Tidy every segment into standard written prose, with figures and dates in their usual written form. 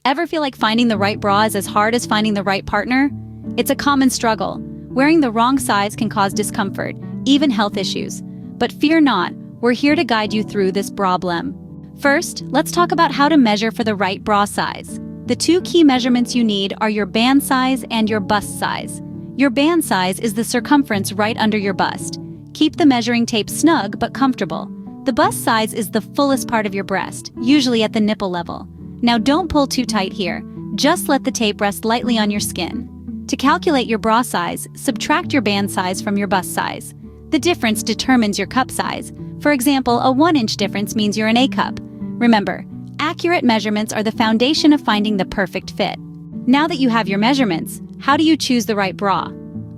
Ever feel like finding the right bra is as hard as finding the right partner? It's a common struggle. Wearing the wrong size can cause discomfort, even health issues. But fear not, we're here to guide you through this problem. First, let's talk about how to measure for the right bra size. The two key measurements you need are your band size and your bust size. Your band size is the circumference right under your bust. Keep the measuring tape snug but comfortable. The bust size is the fullest part of your breast, usually at the nipple level. Now don't pull too tight here, just let the tape rest lightly on your skin. To calculate your bra size, subtract your band size from your bust size. The difference determines your cup size. For example, a 1-inch difference means you're an A cup. Remember, accurate measurements are the foundation of finding the perfect fit. Now that you have your measurements, how do you choose the right bra?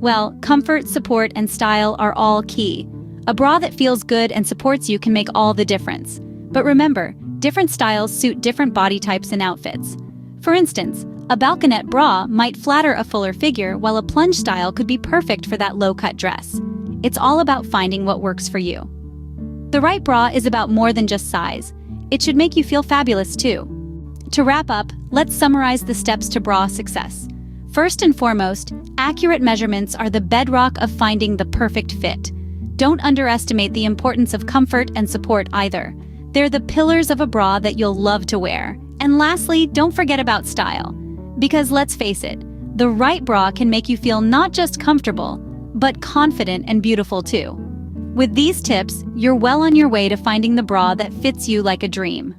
Well, comfort, support, and style are all key. A bra that feels good and supports you can make all the difference. But remember, different styles suit different body types and outfits. For instance, a balconette bra might flatter a fuller figure, while a plunge style could be perfect for that low-cut dress. It's all about finding what works for you. The right bra is about more than just size. It should make you feel fabulous too. To wrap up, let's summarize the steps to bra success. First and foremost, accurate measurements are the bedrock of finding the perfect fit. Don't underestimate the importance of comfort and support either. They're the pillars of a bra that you'll love to wear. And lastly, don't forget about style. Because let's face it, the right bra can make you feel not just comfortable, but confident and beautiful too. With these tips, you're well on your way to finding the bra that fits you like a dream.